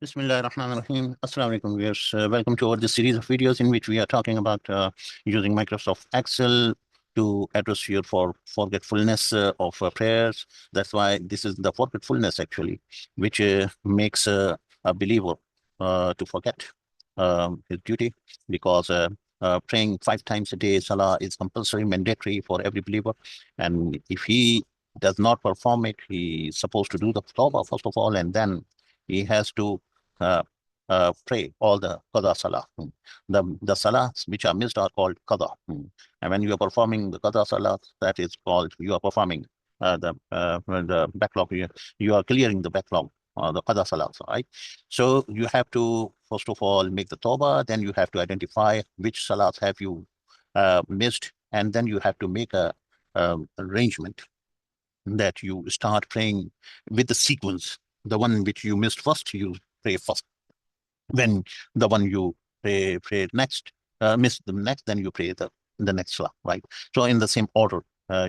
Bismillah ar-Rahman ar-Rahim. Assalamu alaikum viewers. Welcome to this series of videos in which we are talking about using Microsoft Excel to address your forgetfulness of prayers. That's why this is the forgetfulness actually, which makes a believer to forget his duty, because praying 5 times a day, Salah, is compulsory, mandatory for every believer. And if he does not perform it, he's supposed to do the Tawbah first of all, and then he has to uh, pray all the qada salah. The salahs which are missed are called qada. And when you are performing the qada salah, that is called, you are performing the backlog. You are clearing the backlog, the qada salah, right? So you have to first of all make the tawbah, then you have to identify which salahs have you missed, and then you have to make a arrangement that you start praying with the sequence. The one which you missed first, you pray first. When the one you pray next, miss the next, then you pray the next salah, right? So in the same order,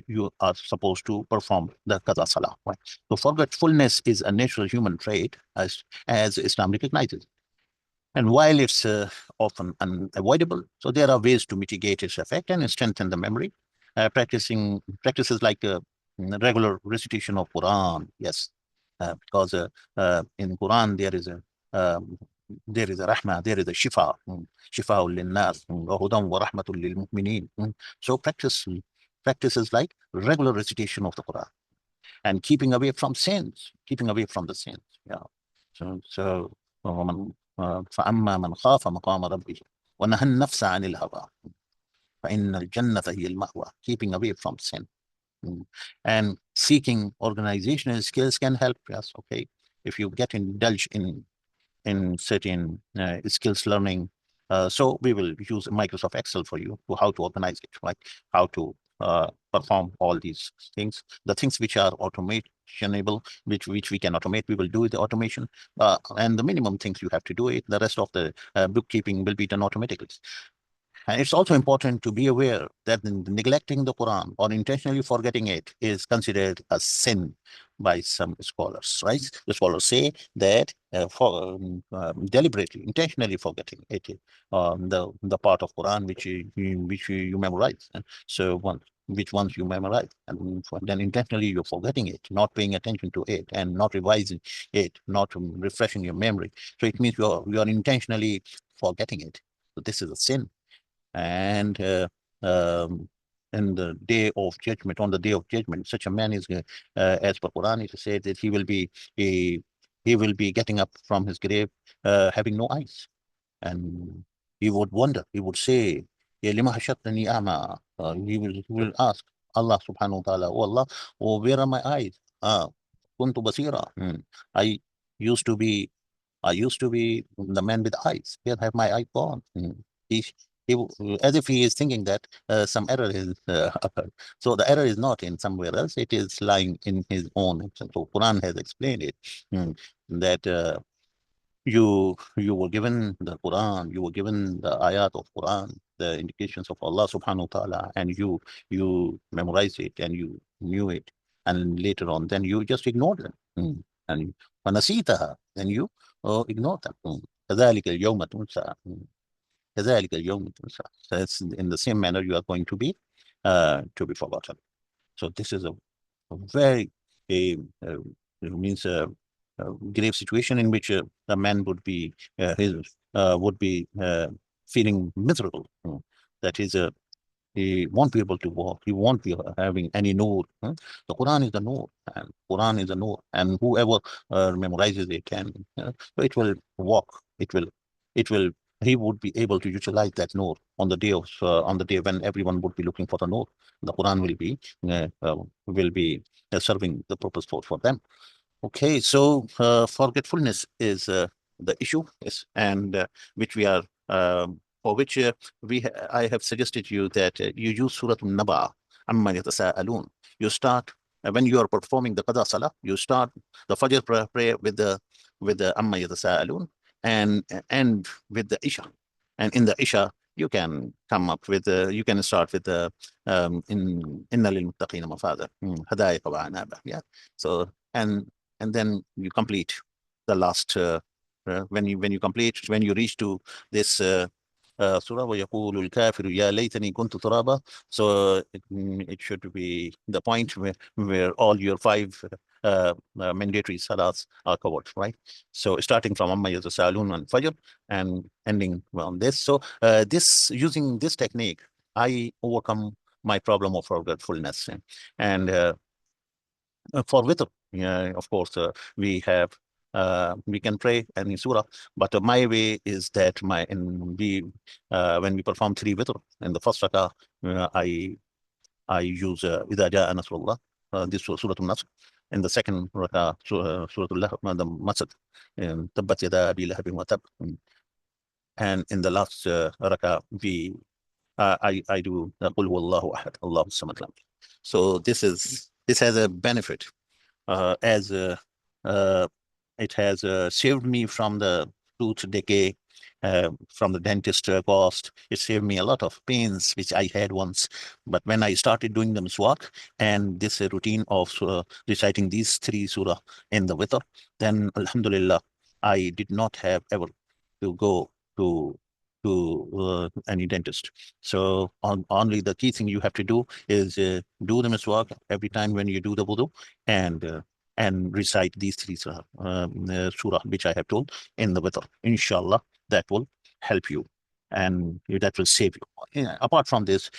you are supposed to perform the qada salah, right? So forgetfulness is a natural human trait, as Islam recognizes. And while it's often unavoidable, so there are ways to mitigate its effect and strengthen the memory. Practices like regular recitation of Quran, yes, because in Quran um, there is a rahmah, there is a shifa, shifa lil-nas, wa hudan wa rahmatul lil-mu'minin. So practices like regular recitation of the Quran and keeping away from sins, keeping away from the sins. Yeah. So فأما من خاف مقام ربه ونهى النفس عن الهوى فإن الجنة هي المأوى. Keeping away from sin. And seeking organizational skills can help. Yes, okay. If you get indulged in certain skills learning, so we will use Microsoft Excel for you to how to organize it, right? How to perform all these things. The things which are automationable, which we can automate, we will do the automation. And the minimum things you have to do it. The rest of the bookkeeping will be done automatically. And it's also important to be aware that neglecting the Quran or intentionally forgetting it is considered a sin by some scholars, right? The scholars say that deliberately, intentionally forgetting it, the part of Quran which you memorize. And so which ones you memorize, and then intentionally you're forgetting it, not paying attention to it, and not revising it, not refreshing your memory. So it means you're intentionally forgetting it. So this is a sin. And um, in the day of judgment, on the day of judgment, such a man is, as per Quran, it is said that he will be getting up from his grave, having no eyes, and he would wonder. He would say, "Ya lima hashartani a'ma." He will ask Allah Subhanahu wa Taala, "Oh Allah, oh, where are my eyes? Kuntu basira. I used to be I used to be the man with eyes. Where have my eyes gone?" He, as if he is thinking that some error is occurred. So the error is not in somewhere else; it is lying in his own action. So Quran has explained it, that you were given the Quran, you were given the ayat of Quran, the indications of Allah Subhanahu wa Taala, and you memorized it and you knew it, and later on, then you just ignored them, and فنسيتها, then you ignored them. كذلك اليوم تنسى. كذلك اليوم تنسى. So it's in the same manner you are going to be forgotten. So this is a very uh, it means a grave situation in which a man would be feeling miserable. That is, he won't be able to walk. He won't be having any noor. The Quran is the noor, and Quran is a noor, and whoever memorizes it can, so it will walk. It will. He would be able to utilize that noor on the day when everyone would be looking for the noor. The Quran will be serving the purpose for them. Okay, so forgetfulness is the issue, yes, and which we are for which I have suggested you that you use Surah An-Naba, Amma yatasaalun. You start when you are performing the Qada Salah, you start the Fajr prayer with the Amma yatasaalun, and end with the Isha. And in the Isha, you can come up with you can start with the Inna lil muttaqina mafada, hadaiqa wa anaba. Yeah. So and then you complete the last when you reach to this surah وَيَقُولُ الْكَافِرُ يَا لَيْتَنِي كُنْتُ تُرَابًا. So it should be the point where all your five mandatory salats are covered, right? So starting from Amma Yatasaloon and Fajr and ending on this. So using this technique, I overcome my problem of forgetfulness. And for witr, yeah, of course, we can pray any surah, but my way is that when we perform three witr in the first rakah, I use إذا جاء نصر الله, this surah al-Nasr. In the second rakah, surah the Masad, تبت يدا أبي لهب وتب. And in the last rakah, I do قل هو الله أحد الله الصمد. So this has a benefit, as it has saved me from the tooth decay, from the dentist cost. It saved me a lot of pains which I had once. But when I started doing the miswak and this routine of reciting these three surah in the witr, then alhamdulillah, I did not have ever to go to any dentist. So only the key thing you have to do is do the miswak every time when you do the wudu, and recite these three surah which I have told in the witr. Inshallah, that will help you and that will save you. Yeah, apart from this,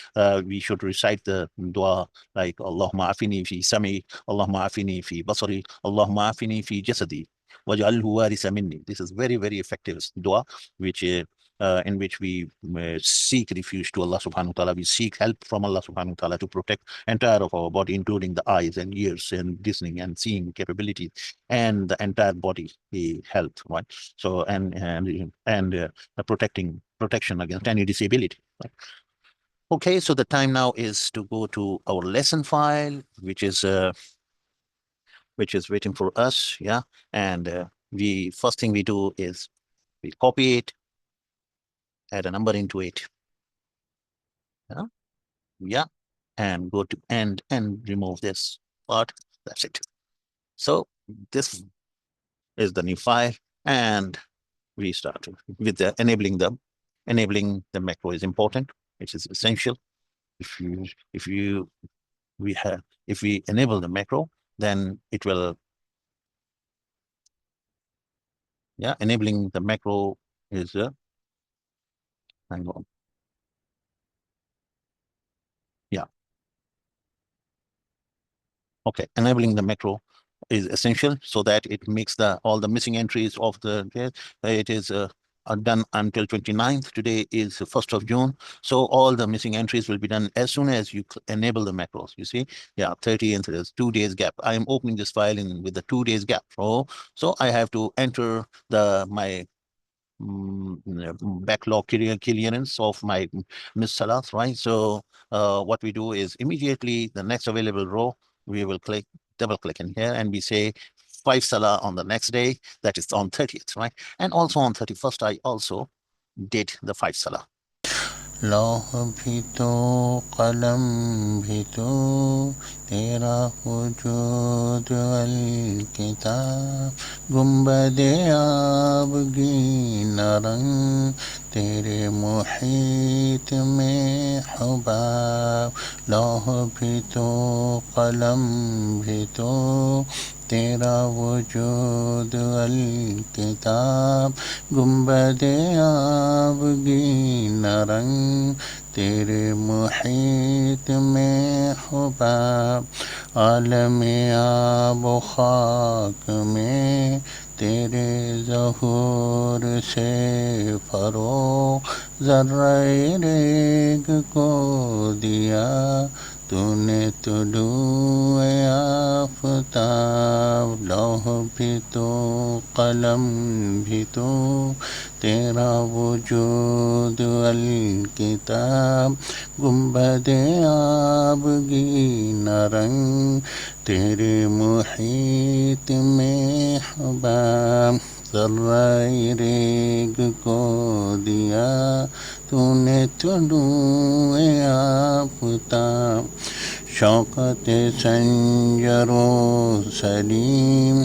we should recite the dua like Allahumma afini fi sami, Allahumma afini fi basari, Allahumma afini fi jasadi, waj'alhu warisa minni. This is very, very effective dua, which in which we seek refuge to Allah subhanahu wa ta'ala. We seek help from Allah subhanahu wa ta'ala to protect entire of our body, including the eyes and ears and listening and seeing capabilities, and the entire body, the health, right? So the protection against any disability. Right? Okay, so the time now is to go to our lesson file, which is waiting for us. Yeah, and we first thing we do is we copy it, add a number into it. Yeah, and go to end and remove this part. That's it. So this is the new file, and we start with the enabling the macro is important, which is essential. If we enable the macro, then it will, yeah, enabling the macro is hang on. Yeah. Okay, enabling the macro is essential so that it makes all the missing entries of it is are done until 29th. Today is the 1st of June. So all the missing entries will be done as soon as you enable the macros. You see, yeah, 30 and there's 2 days gap. I am opening this file with the 2 days gap. So I have to enter my backlog clearance of my Miss Salat, right? So what we do is immediately the next available row, we will double click in here, and we say 5 Salah on the next day, that is on 30th, right? And also on 31st, I also did the 5 Salah. लौह भी तो कलम भी तो तेरा वजूद अल किताब गुंबद आबगी नरंग तेरे मुहीत में हुबाब लौह भी तो कलम भी तो तेरा वजूद अल किताब गुंबद आबगी नरंग तेरे मुहीत में हुबाब आलम आब खाक में तेरे ज़हूर से फरो ज़र्रे रेग को दिया तूने तुलूए आफ़ताब लौह भी तो कलम भी तो तेरा वजूद अल किताब गुंबद आबगी नरंग तेरे मुहीत में हुबाब ज़र्रे रेग को दिया तूने तुलूए आफ़ताब शौकत संजरो सलीम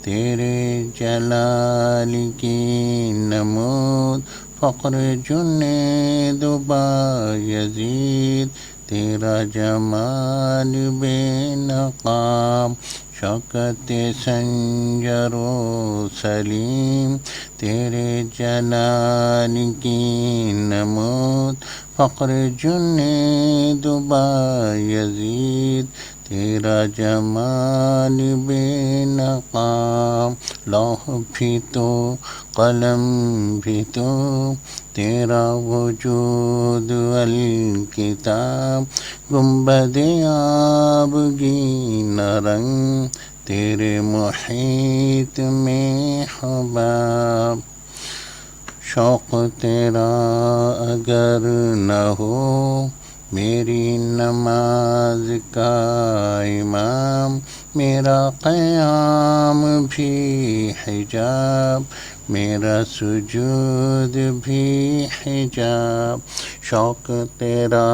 تیرے جلال کی نمود فقر جنید و بایزید تیرا جمال بے نقاب شوکت سنجر و سلیم تیرے جلال کی نمود فقر جنید و بایزید تیرا جمال بے نقاب لوح بھی تو قلم بھی تو تیرا وجود الکتاب گنبد آبگین رنگ تیرے محیط میں حباب شوق تیرا اگر نہ ہو میری نماز کا امام میرا قیام بھی حجاب میرا سجود بھی حجاب شوق تیرا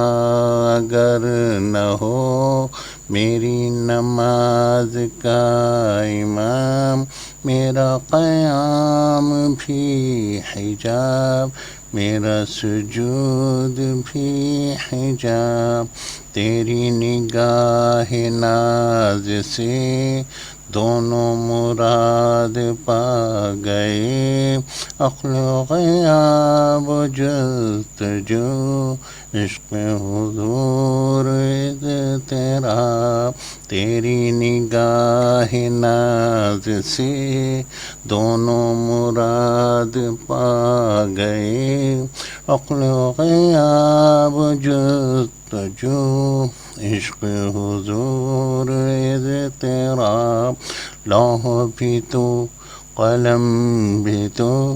اگر نہ ہو میری نماز کا امام میرا قیام بھی حجاب میرا سجود بھی حجاب تیری نگاہ ناز سے دونوں مراد پا گئے عقل و غیاب و جستجو عشق حضور اضطراب تیری نگاہ ناز سے دونوں مراد پا گئے عقل و غیاب و جستجو عشق حضور اضطراب لوح بھی تو قلم بھی تو